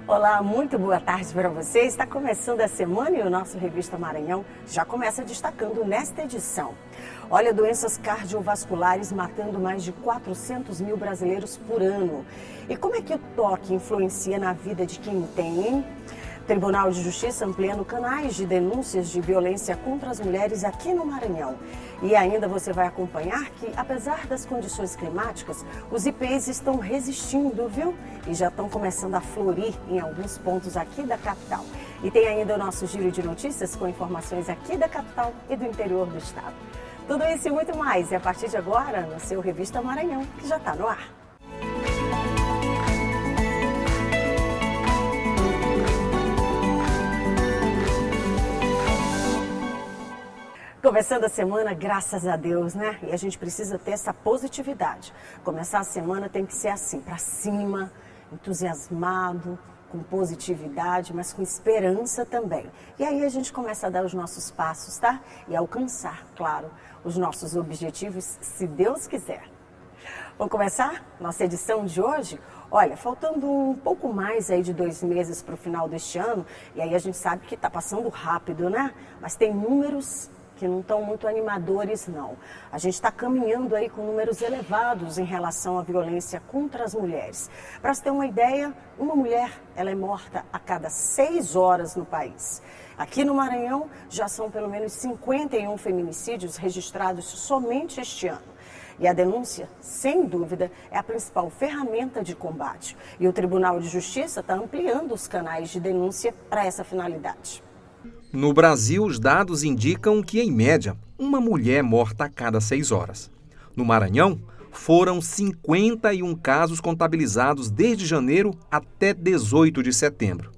Olá, muito boa tarde para você. Está começando a semana e o nosso Revista Maranhão já começa destacando nesta edição. Olha, doenças cardiovasculares matando mais de 400 mil brasileiros por ano. E como é que o toque influencia na vida de quem tem, hein? Tribunal de Justiça ampliando canais de denúncias de violência contra as mulheres aqui no Maranhão. E ainda você vai acompanhar que, apesar das condições climáticas, os IPs estão resistindo, viu? E já estão começando a florir em alguns pontos aqui da capital. E tem ainda o nosso giro de notícias com informações aqui da capital e do interior do estado. Tudo isso e muito mais. E a partir de agora, no seu Revista Maranhão, que já está no ar. Começando a semana, graças a Deus, né? E a gente precisa ter essa positividade. Começar a semana tem que ser assim, para cima, entusiasmado, com positividade, mas com esperança também. E aí a gente começa a dar os nossos passos, tá? E alcançar, claro, os nossos objetivos, se Deus quiser. Vamos começar nossa edição de hoje? Olha, faltando um pouco mais aí de 2 meses para o final deste ano, e aí a gente sabe que está passando rápido, né? Mas tem números que não estão muito animadores, não. A gente está caminhando aí com números elevados em relação à violência contra as mulheres. Para você ter uma ideia, uma mulher ela é morta a cada 6 horas no país. Aqui no Maranhão já são pelo menos 51 feminicídios registrados somente este ano. E a denúncia, sem dúvida, é a principal ferramenta de combate. E o Tribunal de Justiça está ampliando os canais de denúncia para essa finalidade. No Brasil, os dados indicam que, em média, uma mulher morta a cada 6 horas. No Maranhão, foram 51 casos contabilizados desde janeiro até 18 de setembro.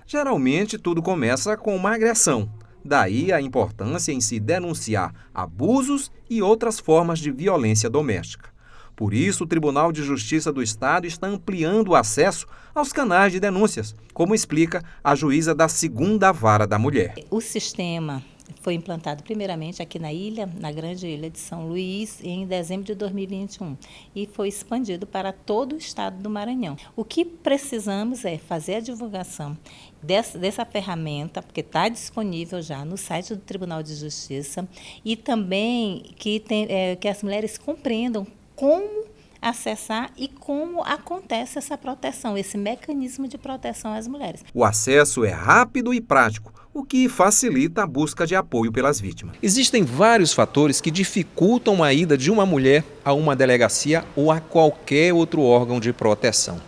Geralmente, tudo começa com uma agressão. Daí a importância em se denunciar abusos e outras formas de violência doméstica. Por isso, o Tribunal de Justiça do Estado está ampliando o acesso aos canais de denúncias, como explica a juíza da 2ª Vara da Mulher. O sistema foi implantado primeiramente aqui na ilha, na grande ilha de São Luís, em dezembro de 2021 e foi expandido para todo o estado do Maranhão. O que precisamos é fazer a divulgação dessa ferramenta, porque está disponível já no site do Tribunal de Justiça, e também que as mulheres compreendam como acessar e como acontece essa proteção, esse mecanismo de proteção às mulheres. O acesso é rápido e prático, o que facilita a busca de apoio pelas vítimas. Existem vários fatores que dificultam a ida de uma mulher a uma delegacia ou a qualquer outro órgão de proteção.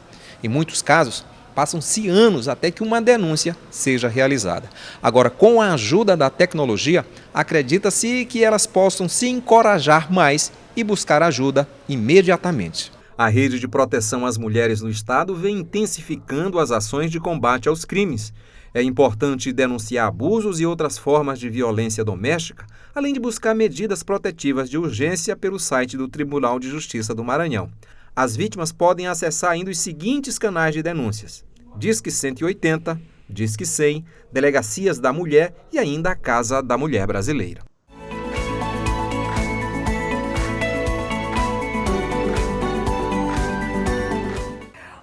Em muitos casos, passam-se anos até que uma denúncia seja realizada. Agora, com a ajuda da tecnologia, acredita-se que elas possam se encorajar mais e buscar ajuda imediatamente. A Rede de Proteção às Mulheres no Estado vem intensificando as ações de combate aos crimes. É importante denunciar abusos e outras formas de violência doméstica, além de buscar medidas protetivas de urgência pelo site do Tribunal de Justiça do Maranhão. As vítimas podem acessar ainda os seguintes canais de denúncias: Disque 180, Disque 100, Delegacias da Mulher e ainda a Casa da Mulher Brasileira.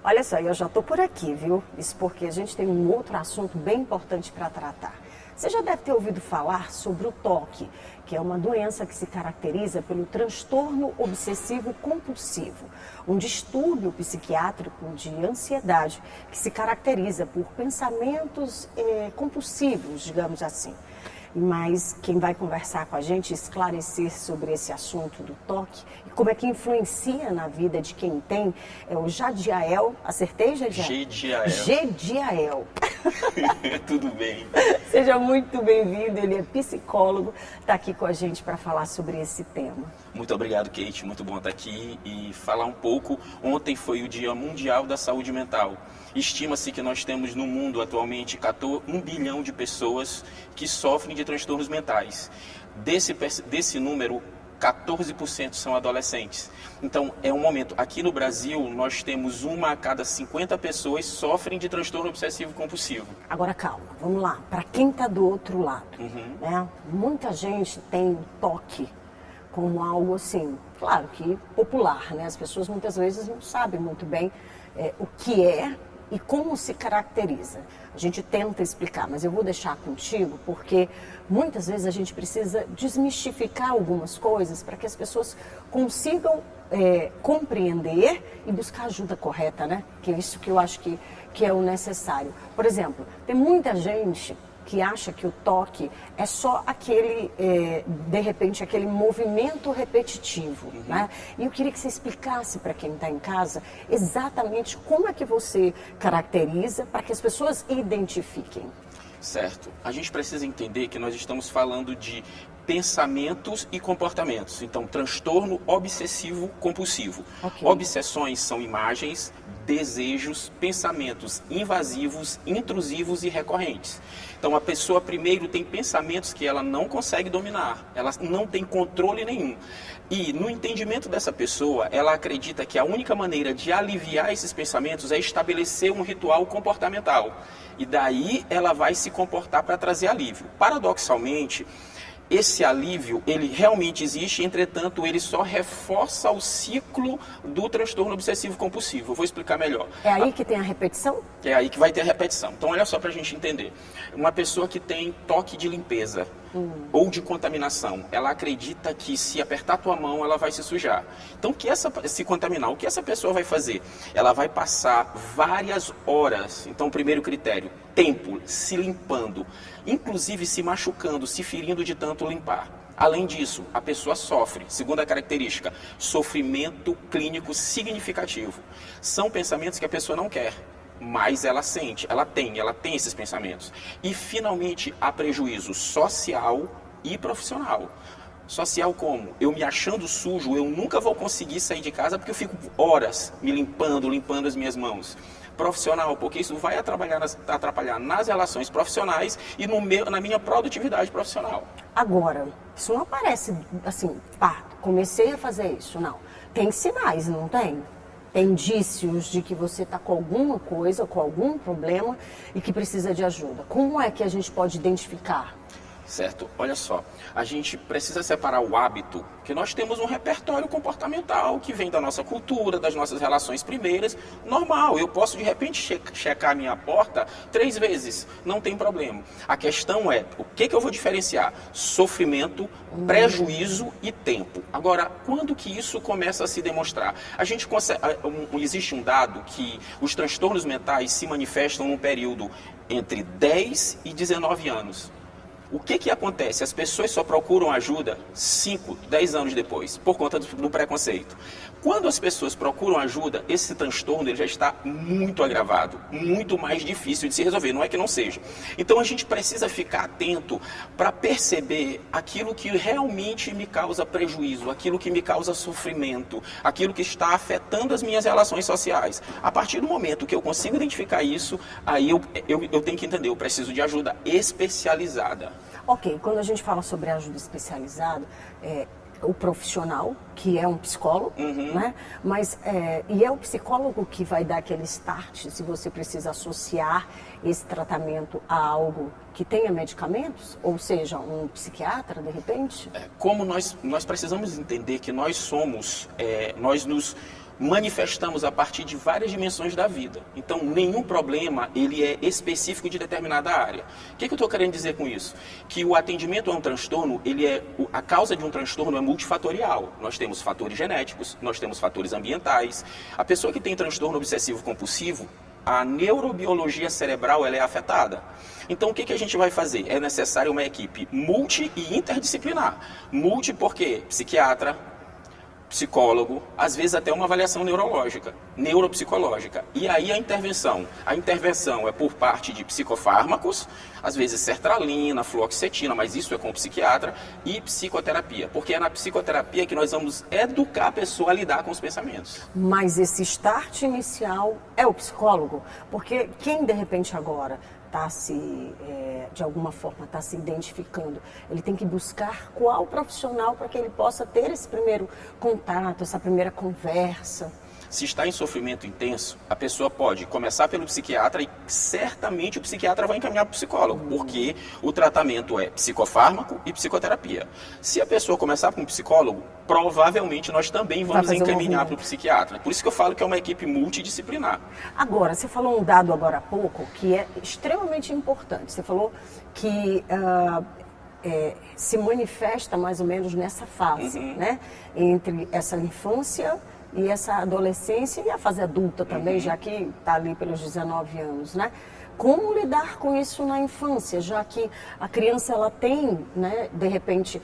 Olha só, eu já estou por aqui, viu? Isso porque a gente tem um outro assunto bem importante para tratar. Você já deve ter ouvido falar sobre o toque, que é uma doença que se caracteriza pelo transtorno obsessivo compulsivo, um distúrbio psiquiátrico de ansiedade que se caracteriza por pensamentos compulsivos, digamos assim. Mas quem vai conversar com a gente e esclarecer sobre esse assunto do toque e como é que influencia na vida de quem tem é o Jadiael. Acertei, Jadiael? Jadiael. Tudo bem. Seja muito bem-vindo, ele é psicólogo, está aqui com a gente para falar sobre esse tema. Muito obrigado, Kate, muito bom estar aqui e falar um pouco. Ontem foi o Dia Mundial da Saúde Mental. Estima-se que nós temos no mundo atualmente 1 bilhão de pessoas que sofrem de transtornos mentais. Desse número, 14% são adolescentes. Então, é um momento. Aqui no Brasil, nós temos 1 a cada 50 pessoas sofrem de transtorno obsessivo compulsivo. Agora, calma, vamos lá. Para quem está do outro lado, né? Muita gente tem toque como algo assim, claro que popular, né? As pessoas muitas vezes não sabem muito bem o que é e como se caracteriza? A gente tenta explicar, mas eu vou deixar contigo porque muitas vezes a gente precisa desmistificar algumas coisas para que as pessoas consigam compreender e buscar a ajuda correta, né? Que é isso que eu acho que é o necessário. Por exemplo, tem muita gente que acha que o toque é só aquele, de repente, aquele movimento repetitivo, né? E eu queria que você explicasse para quem está em casa exatamente como é que você caracteriza para que as pessoas identifiquem. Certo. A gente precisa entender que nós estamos falando de pensamentos e comportamentos. Então, transtorno obsessivo compulsivo. Okay. Obsessões são imagens, desejos, pensamentos invasivos, intrusivos e recorrentes. Então, a pessoa primeiro tem pensamentos que ela não consegue dominar, ela não tem controle nenhum. E no entendimento dessa pessoa, ela acredita que a única maneira de aliviar esses pensamentos é estabelecer um ritual comportamental. E daí ela vai se comportar para trazer alívio. Paradoxalmente, esse alívio, ele realmente existe, entretanto, ele só reforça o ciclo do transtorno obsessivo compulsivo. Eu vou explicar melhor. É aí que tem a repetição? É aí que vai ter a repetição. Então, olha só para a gente entender. Uma pessoa que tem toque de limpeza ou de contaminação, ela acredita que se apertar a tua mão, ela vai se sujar. Então, se contaminar, o que essa pessoa vai fazer? Ela vai passar várias horas. Então, primeiro critério, tempo, se limpando, inclusive se machucando, se ferindo de tanto limpar. Além disso, a pessoa sofre. Segunda característica, sofrimento clínico significativo. São pensamentos que a pessoa não quer, mas ela sente, ela tem esses pensamentos. E, finalmente, há prejuízo social e profissional. Social como? Eu me achando sujo, eu nunca vou conseguir sair de casa porque eu fico horas me limpando as minhas mãos. Profissional, porque isso vai atrapalhar nas relações profissionais e na minha produtividade profissional. Agora, isso não aparece assim, pá, comecei a fazer isso, não. Tem sinais, não tem? Tem indícios de que você está com alguma coisa, com algum problema e que precisa de ajuda. Como é que a gente pode identificar? Certo? Olha só, a gente precisa separar o hábito, que nós temos um repertório comportamental que vem da nossa cultura, das nossas relações primeiras, normal. Eu posso de repente checar a minha porta 3 vezes, não tem problema. A questão é, o que eu vou diferenciar? Sofrimento, prejuízo e tempo. Agora, quando que isso começa a se demonstrar? A gente existe um dado que os transtornos mentais se manifestam num período entre 10 e 19 anos. O que acontece? As pessoas só procuram ajuda 5, 10 anos depois, por conta do preconceito. Quando as pessoas procuram ajuda, esse transtorno ele já está muito agravado, muito mais difícil de se resolver, não é que não seja. Então a gente precisa ficar atento para perceber aquilo que realmente me causa prejuízo, aquilo que me causa sofrimento, aquilo que está afetando as minhas relações sociais. A partir do momento que eu consigo identificar isso, aí eu tenho que entender, eu preciso de ajuda especializada. Ok, quando a gente fala sobre ajuda especializada, o profissional, que é um psicólogo, né? Mas, e é o psicólogo que vai dar aquele start, se você precisa associar esse tratamento a algo que tenha medicamentos, ou seja, um psiquiatra, de repente? Como nós precisamos entender que nós nos manifestamos a partir de várias dimensões da vida. Então, nenhum problema ele é específico de determinada área. O que eu estou querendo dizer com isso? Que o atendimento a um transtorno, a causa de um transtorno é multifatorial. Nós temos fatores genéticos, nós temos fatores ambientais. A pessoa que tem transtorno obsessivo compulsivo, a neurobiologia cerebral ela é afetada. Então, o que a gente vai fazer? É necessário uma equipe multi e interdisciplinar. Multi porque psiquiatra, psicólogo, às vezes até uma avaliação neurológica, neuropsicológica. E aí a intervenção é por parte de psicofármacos, às vezes sertralina, fluoxetina, mas isso é com o psiquiatra, e psicoterapia, porque é na psicoterapia que nós vamos educar a pessoa a lidar com os pensamentos. Mas esse start inicial é o psicólogo, porque quem de repente agora está de alguma forma está se identificando, ele tem que buscar qual profissional para que ele possa ter esse primeiro contato, essa primeira conversa. Se está em sofrimento intenso, a pessoa pode começar pelo psiquiatra e certamente o psiquiatra vai encaminhar para o psicólogo, porque o tratamento é psicofármaco e psicoterapia. Se a pessoa começar com um psicólogo, provavelmente nós também vamos encaminhar para o psiquiatra. Por isso que eu falo que é uma equipe multidisciplinar. Agora, você falou um dado agora há pouco que é extremamente importante. Você falou que se manifesta mais ou menos nessa fase, né? Entre essa infância e essa adolescência e a fase adulta também, já que está ali pelos 19 anos, né? Como lidar com isso na infância, já que a criança ela tem, né, de repente,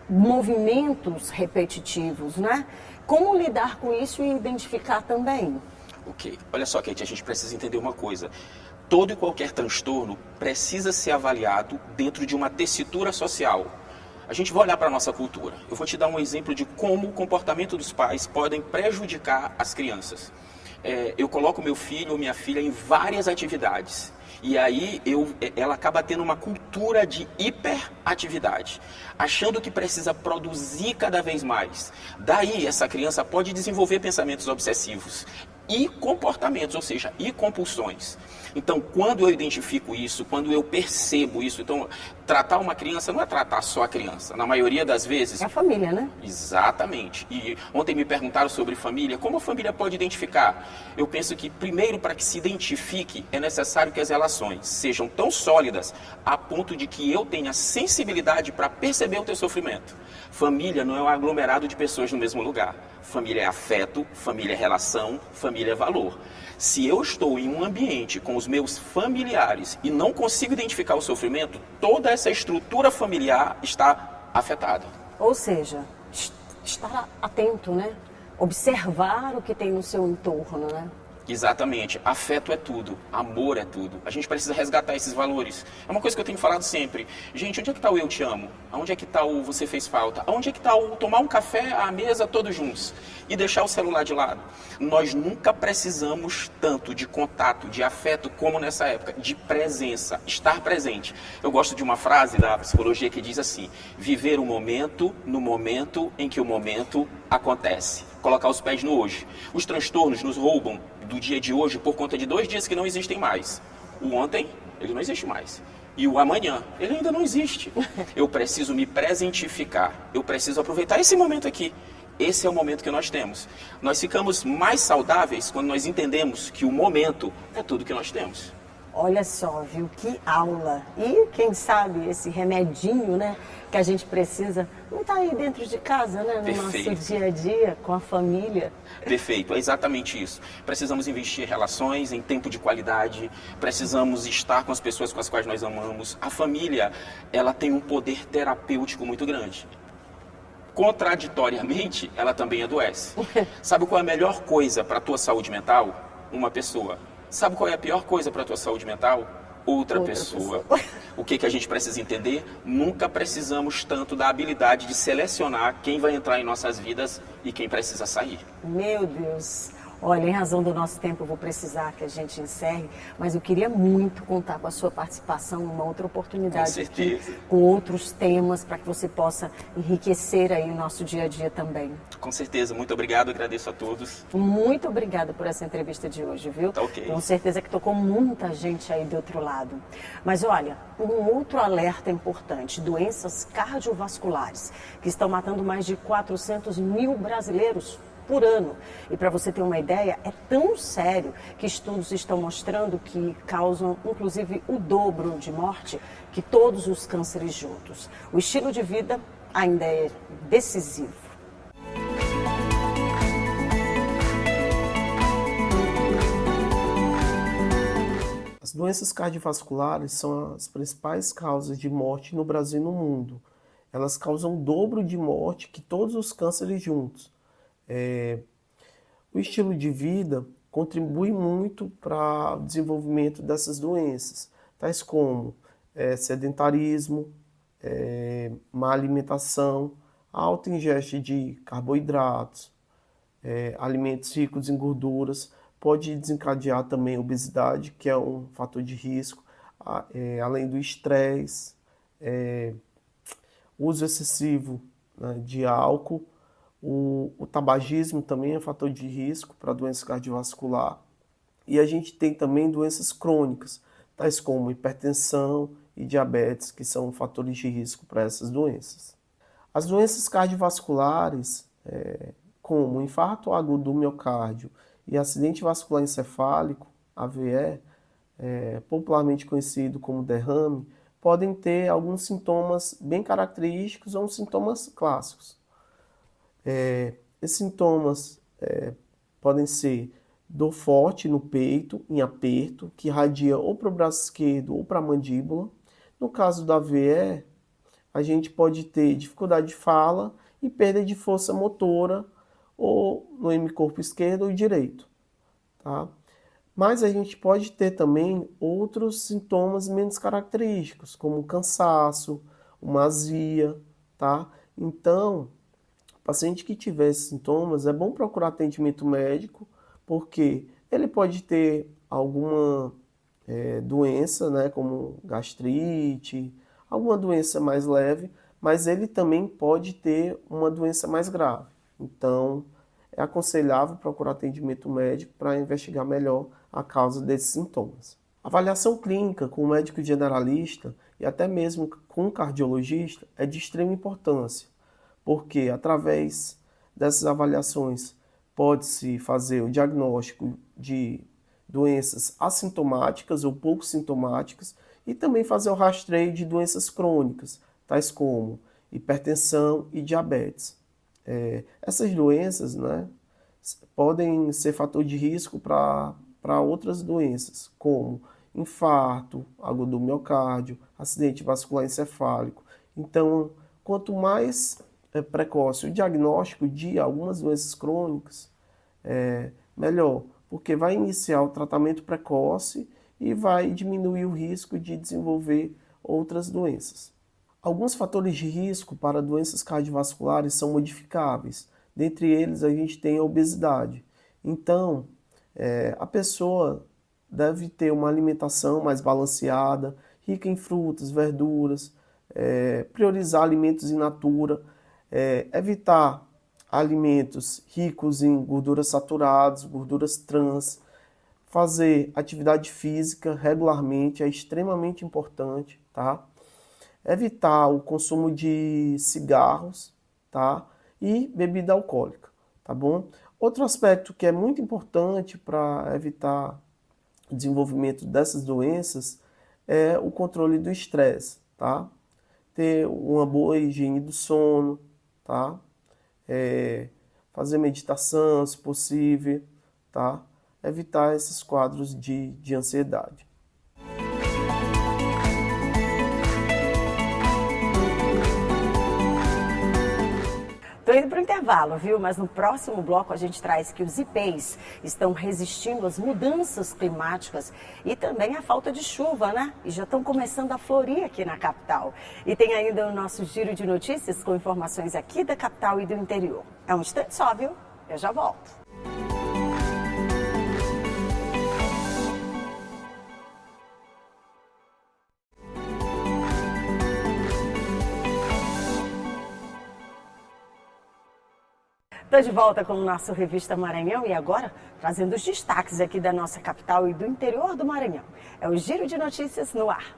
movimentos repetitivos, né? Como lidar com isso e identificar também? Ok. Olha só, Kate, a gente precisa entender uma coisa. Todo e qualquer transtorno precisa ser avaliado dentro de uma tessitura social. A gente vai olhar para a nossa cultura. Eu vou te dar um exemplo de como o comportamento dos pais podem prejudicar as crianças. Eu coloco meu filho ou minha filha em várias atividades. E aí ela acaba tendo uma cultura de hiperatividade, achando que precisa produzir cada vez mais. Daí essa criança pode desenvolver pensamentos obsessivos e comportamentos, ou seja, e compulsões. Então, quando eu identifico isso, quando eu percebo isso, então, tratar uma criança não é tratar só a criança. Na maioria das vezes... É a família, né? Exatamente. E ontem me perguntaram sobre família. Como a família pode identificar? Eu penso que, primeiro, para que se identifique, é necessário que as relações sejam tão sólidas a ponto de que eu tenha sensibilidade para perceber o teu sofrimento. Família não é um aglomerado de pessoas no mesmo lugar. Família é afeto, família é relação, família é valor. Se eu estou em um ambiente com os meus familiares e não consigo identificar o sofrimento, toda essa estrutura familiar está afetada. Ou seja, estar atento, né? Observar o que tem no seu entorno, né? Exatamente. Afeto é tudo. Amor é tudo. A gente precisa resgatar esses valores. É uma coisa que eu tenho falado sempre. Gente, onde é que está o eu te amo? Onde é que está o você fez falta? Onde é que está o tomar um café à mesa todos juntos? E deixar o celular de lado. Nós nunca precisamos tanto de contato, de afeto, como nessa época. De presença. Estar presente. Eu gosto de uma frase da psicologia que diz assim: viver o momento no momento em que o momento acontece. Colocar os pés no hoje. Os transtornos nos roubam do dia de hoje por conta de 2 dias que não existem mais. O ontem, ele não existe mais. E o amanhã, ele ainda não existe. Eu preciso me presentificar. Eu preciso aproveitar esse momento aqui. Esse é o momento que nós temos. Nós ficamos mais saudáveis quando nós entendemos que o momento é tudo que nós temos. Olha só, viu? Que aula! E quem sabe esse remedinho, né, que a gente precisa, não está aí dentro de casa, né, no Perfeito. nosso dia a dia, com a família. Perfeito, é exatamente isso. Precisamos investir em relações, em tempo de qualidade, precisamos estar com as pessoas com as quais nós amamos. A família, ela tem um poder terapêutico muito grande. Contraditoriamente, ela também adoece. Sabe qual é a melhor coisa para a tua saúde mental? Uma pessoa. Sabe qual é a pior coisa para a tua saúde mental? Outra pessoa. O que a gente precisa entender? Nunca precisamos tanto da habilidade de selecionar quem vai entrar em nossas vidas e quem precisa sair. Meu Deus! Olha, em razão do nosso tempo, eu vou precisar que a gente encerre, mas eu queria muito contar com a sua participação numa outra oportunidade. Com certeza. Aqui, com outros temas, para que você possa enriquecer aí o nosso dia a dia também. Com certeza, muito obrigado, agradeço a todos. Muito obrigada por essa entrevista de hoje, viu? Tá ok. Com certeza que tocou muita gente aí do outro lado. Mas olha, um outro alerta importante, doenças cardiovasculares, que estão matando mais de 400 mil brasileiros por ano. E para você ter uma ideia, é tão sério que estudos estão mostrando que causam, inclusive, o dobro de morte que todos os cânceres juntos. O estilo de vida ainda é decisivo. As doenças cardiovasculares são as principais causas de morte no Brasil e no mundo. Elas causam o dobro de morte que todos os cânceres juntos. O estilo de vida contribui muito para o desenvolvimento dessas doenças, tais como sedentarismo, má alimentação, alta ingesta de carboidratos, alimentos ricos em gorduras, pode desencadear também obesidade, que é um fator de risco, além do estresse, uso excessivo, né, de álcool, O tabagismo também é fator de risco para doença cardiovascular. E a gente tem também doenças crônicas, tais como hipertensão e diabetes, que são fatores de risco para essas doenças. As doenças cardiovasculares, como infarto agudo do miocárdio e acidente vascular encefálico, AVE, popularmente conhecido como derrame, podem ter alguns sintomas bem característicos ou sintomas clássicos. Esses sintomas podem ser dor forte no peito, em aperto, que irradia ou para o braço esquerdo ou para a mandíbula. No caso da AVE, a gente pode ter dificuldade de fala e perda de força motora ou no hemicorpo esquerdo ou direito, tá? Mas a gente pode ter também outros sintomas menos característicos, como cansaço, uma azia, tá? Então, o paciente que tiver esses sintomas, é bom procurar atendimento médico, porque ele pode ter alguma doença, né, como gastrite, alguma doença mais leve, mas ele também pode ter uma doença mais grave. Então, é aconselhável procurar atendimento médico para investigar melhor a causa desses sintomas. Avaliação clínica com o médico generalista e até mesmo com o cardiologista é de extrema importância, porque através dessas avaliações pode-se fazer o diagnóstico de doenças assintomáticas ou pouco sintomáticas e também fazer o rastreio de doenças crônicas, tais como hipertensão e diabetes. Essas doenças, né, podem ser fator de risco para outras doenças, como infarto agudo do miocárdio, acidente vascular encefálico. Então, quanto mais precoce o diagnóstico de algumas doenças crônicas, melhor, porque vai iniciar o tratamento precoce e vai diminuir o risco de desenvolver outras doenças. Alguns fatores de risco para doenças cardiovasculares são modificáveis. Dentre eles, a gente tem a obesidade. Então, a pessoa deve ter uma alimentação mais balanceada, rica em frutas, verduras, priorizar alimentos in natura, evitar alimentos ricos em gorduras saturadas, gorduras trans, fazer atividade física regularmente é extremamente importante, tá? Evitar o consumo de cigarros, tá? E bebida alcoólica, tá bom? Outro aspecto que é muito importante para evitar o desenvolvimento dessas doenças é o controle do estresse, tá? Ter uma boa higiene do sono, tá? Fazer meditação, se possível, tá? Evitar esses quadros de ansiedade. Estou indo para o intervalo, viu? Mas no próximo bloco a gente traz que os ipês estão resistindo às mudanças climáticas e também à falta de chuva, né? E já estão começando a florir aqui na capital. E tem ainda o nosso giro de notícias com informações aqui da capital e do interior. É um instante só, viu? Eu já volto. Estou de volta com o nosso Revista Maranhão e agora trazendo os destaques aqui da nossa capital e do interior do Maranhão. É o Giro de Notícias no ar.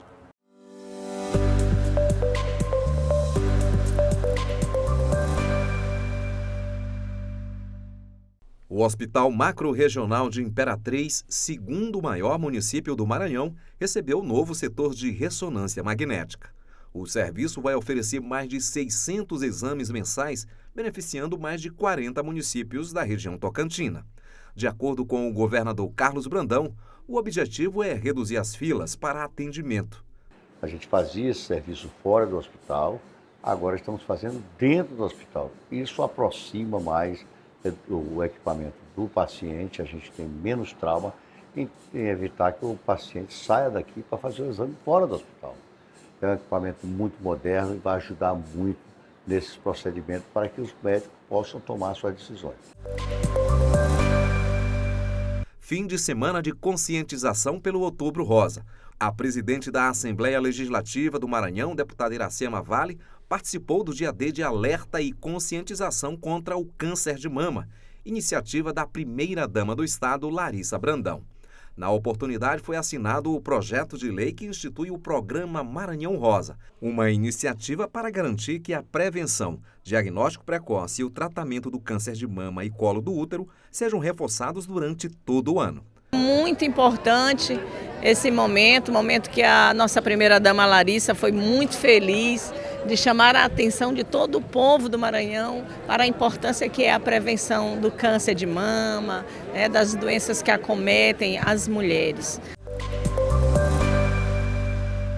O Hospital Macro-Regional de Imperatriz, segundo maior município do Maranhão, recebeu o novo setor de ressonância magnética. O serviço vai oferecer mais de 600 exames mensais, beneficiando mais de 40 municípios da região tocantina. De acordo com o governador Carlos Brandão, o objetivo é reduzir as filas para atendimento. A gente fazia esse serviço fora do hospital, agora estamos fazendo dentro do hospital. Isso aproxima mais o equipamento do paciente, a gente tem menos trauma em evitar que o paciente saia daqui para fazer o exame fora do hospital. É um equipamento muito moderno e vai ajudar muito nesses procedimentos para que os médicos possam tomar suas decisões. fim de semana de conscientização pelo Outubro Rosa. A presidente da Assembleia Legislativa do Maranhão, deputada Iracema Vale, participou do Dia D de alerta e conscientização contra o câncer de mama, iniciativa da primeira-dama do Estado, Larissa Brandão. Na oportunidade, foi assinado o projeto de lei que institui o Programa Maranhão Rosa, uma iniciativa para garantir que a prevenção, diagnóstico precoce e o tratamento do câncer de mama e colo do útero sejam reforçados durante todo o ano. Muito importante esse momento que a nossa primeira-dama Larissa foi muito feliz de chamar a atenção de todo o povo do Maranhão para a importância que é a prevenção do câncer de mama, das doenças que acometem as mulheres.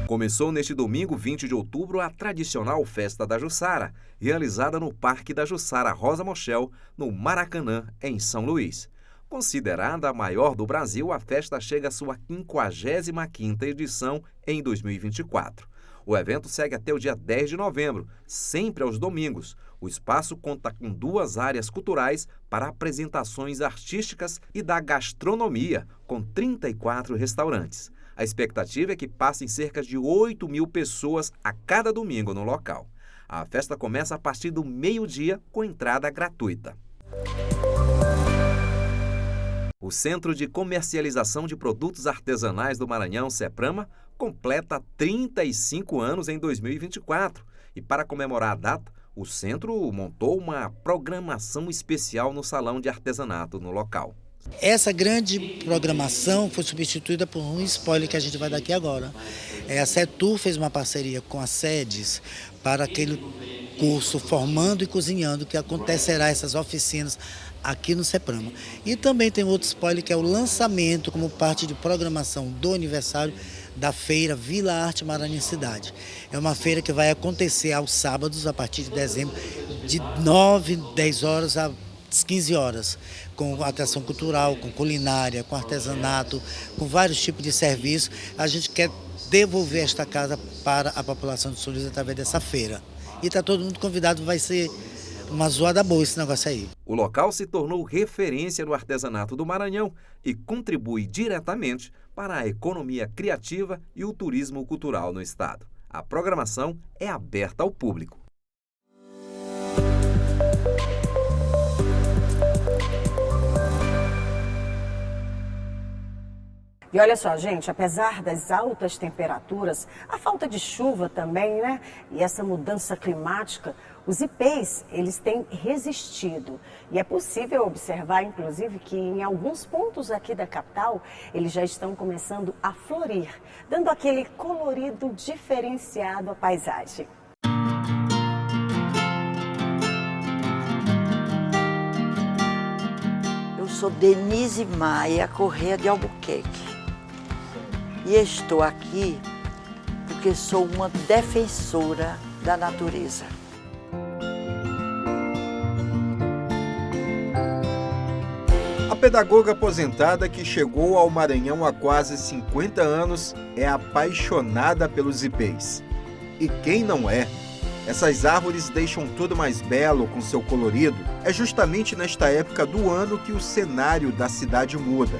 Começou neste domingo, 20 de outubro, a tradicional Festa da Jussara, realizada no Parque da Jussara Rosa Mochel, no Maracanã, em São Luís. Considerada a maior do Brasil, a festa chega à sua 55ª edição em 2024. O evento segue até o dia 10 de novembro, sempre aos domingos. O espaço conta com 2 áreas culturais para apresentações artísticas e da gastronomia, com 34 restaurantes. A expectativa é que passem cerca de 8.000 pessoas a cada domingo no local. A festa começa a partir do meio-dia, com entrada gratuita. O Centro de Comercialização de Produtos Artesanais do Maranhão, CEPRAMA, completa 35 anos em 2024. E para comemorar a data, o centro montou uma programação especial no Salão de Artesanato no local. Essa grande programação foi substituída por um spoiler que a gente vai dar aqui agora. A CETUR fez uma parceria com a SEDES para aquele curso Formando e Cozinhando, que acontecerá essas oficinas aqui no CEPRAMA. E também tem outro spoiler que é o lançamento como parte de programação do aniversário da feira Vila Arte Maranhensidade. É uma feira que vai acontecer aos sábados, a partir de dezembro, de 9, 10 horas às 15 horas, com atração cultural, com culinária, com artesanato, com vários tipos de serviços. A gente quer devolver esta casa para a população de São Luís através dessa feira. E está todo mundo convidado, vai ser uma zoada boa esse negócio aí. O local se tornou referência no artesanato do Maranhão e contribui diretamente para a economia criativa e o turismo cultural no estado. A programação é aberta ao público. E olha só, gente, apesar das altas temperaturas, a falta de chuva também, né? E essa mudança climática, os ipês, eles têm resistido. E é possível observar, inclusive, que em alguns pontos aqui da capital, eles já estão começando a florir, dando aquele colorido diferenciado à paisagem. Eu sou Denise Maia Corrêa de Albuquerque. E estou aqui porque sou uma defensora da natureza. A pedagoga aposentada que chegou ao Maranhão há quase 50 anos é apaixonada pelos ipês. E quem não é? Essas árvores deixam tudo mais belo com seu colorido. É justamente nesta época do ano que o cenário da cidade muda.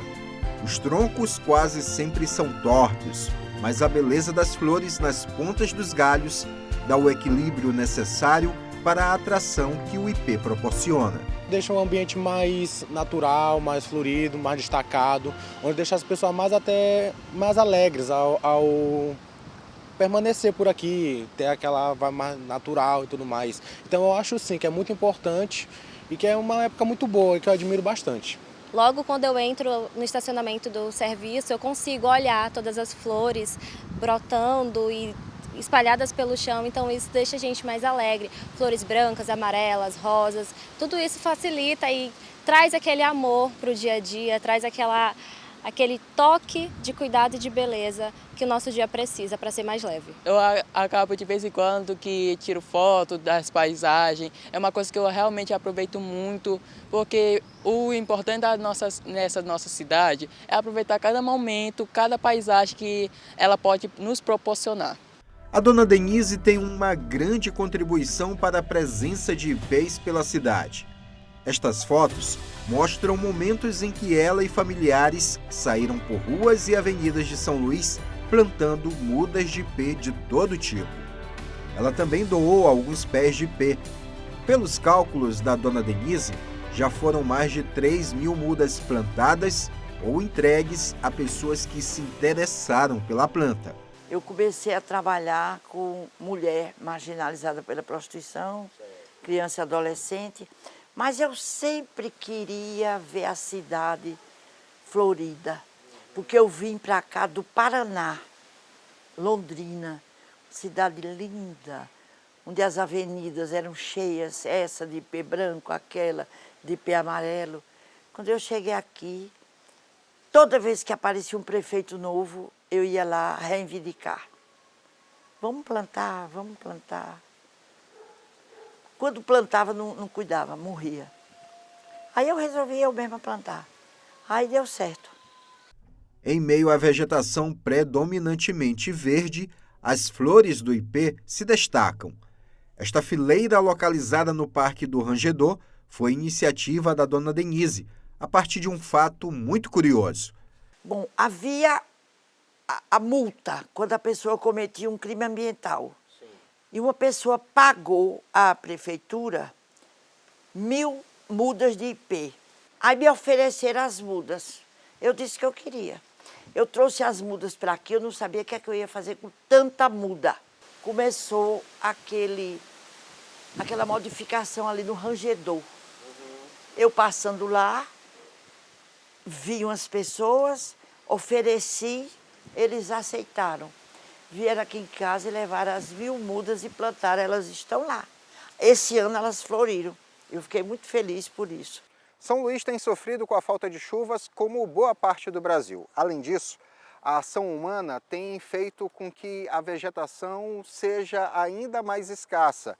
Os troncos quase sempre são tortos, mas a beleza das flores nas pontas dos galhos dá o equilíbrio necessário para a atração que o ipê proporciona. Deixa um ambiente mais natural, mais florido, mais destacado, onde deixa as pessoas mais alegres ao permanecer por aqui, ter aquela vibe mais natural e tudo mais. Então eu acho sim que é muito importante e que é uma época muito boa e que eu admiro bastante. Logo quando eu entro no estacionamento do serviço, eu consigo olhar todas as flores brotando e espalhadas pelo chão, então isso deixa a gente mais alegre. Flores brancas, amarelas, rosas, tudo isso facilita e traz aquele amor para o dia a dia, traz aquele toque de cuidado e de beleza que o nosso dia precisa para ser mais leve. Eu acabo de vez em quando que tiro foto das paisagens, é uma coisa que eu realmente aproveito muito, porque o importante nessa nossa cidade é aproveitar cada momento, cada paisagem que ela pode nos proporcionar. A dona Denise tem uma grande contribuição para a presença de ipês pela cidade. Estas fotos mostram momentos em que ela e familiares saíram por ruas e avenidas de São Luís plantando mudas de ipê de todo tipo. Ela também doou alguns pés de ipê. Pelos cálculos da dona Denise, já foram mais de 3.000 mudas plantadas ou entregues a pessoas que se interessaram pela planta. Eu comecei a trabalhar com mulher marginalizada pela prostituição, criança e adolescente, mas eu sempre queria ver a cidade florida, porque eu vim para cá do Paraná, Londrina, cidade linda, onde as avenidas eram cheias, essa de ipê branco, aquela de ipê amarelo. Quando eu cheguei aqui, toda vez que aparecia um prefeito novo, eu ia lá reivindicar. Vamos plantar, vamos plantar. Quando plantava, não cuidava, morria. Aí eu resolvi eu mesma plantar. Aí deu certo. Em meio à vegetação predominantemente verde, as flores do ipê se destacam. Esta fileira localizada no Parque do Rangedor foi iniciativa da dona Denise, a partir de um fato muito curioso. Bom, havia a multa quando a pessoa cometia um crime ambiental. Sim. E uma pessoa pagou à prefeitura 1.000 mudas de ipê. Aí me ofereceram as mudas. Eu disse que eu queria. Eu trouxe as mudas para aqui, eu não sabia o que eu ia fazer com tanta muda. Começou aquela modificação ali no Rangedor. Eu passando lá, vi umas pessoas, ofereci, eles aceitaram. Vieram aqui em casa e levaram as 1.000 mudas e plantaram, elas estão lá. Esse ano elas floriram. Eu fiquei muito feliz por isso. São Luís tem sofrido com a falta de chuvas como boa parte do Brasil. Além disso, a ação humana tem feito com que a vegetação seja ainda mais escassa.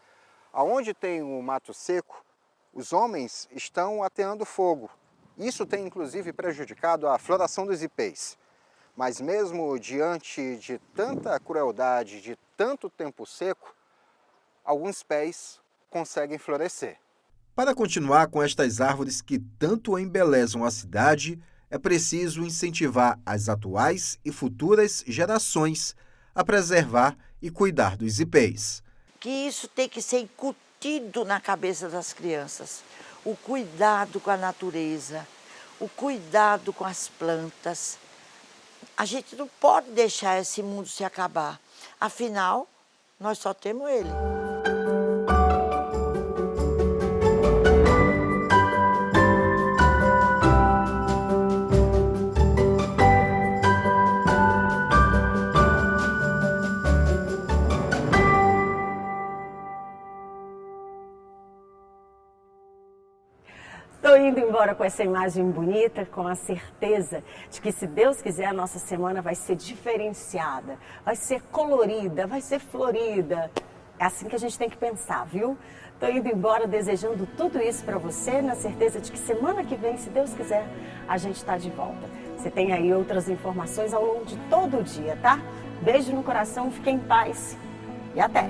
Aonde tem o mato seco, os homens estão ateando fogo. Isso tem inclusive prejudicado a floração dos ipês. Mas mesmo diante de tanta crueldade, de tanto tempo seco, alguns pés conseguem florescer. Para continuar com estas árvores que tanto embelezam a cidade, é preciso incentivar as atuais e futuras gerações a preservar e cuidar dos ipês. Que isso tem que ser incutido na cabeça das crianças. O cuidado com a natureza, o cuidado com as plantas. A gente não pode deixar esse mundo se acabar. Afinal, nós só temos ele. Estou indo embora com essa imagem bonita, com a certeza de que, se Deus quiser, a nossa semana vai ser diferenciada, vai ser colorida, vai ser florida. É assim que a gente tem que pensar, viu? Estou indo embora desejando tudo isso para você, na certeza de que semana que vem, se Deus quiser, a gente está de volta. Você tem aí outras informações ao longo de todo o dia, tá? Beijo no coração, fique em paz e até!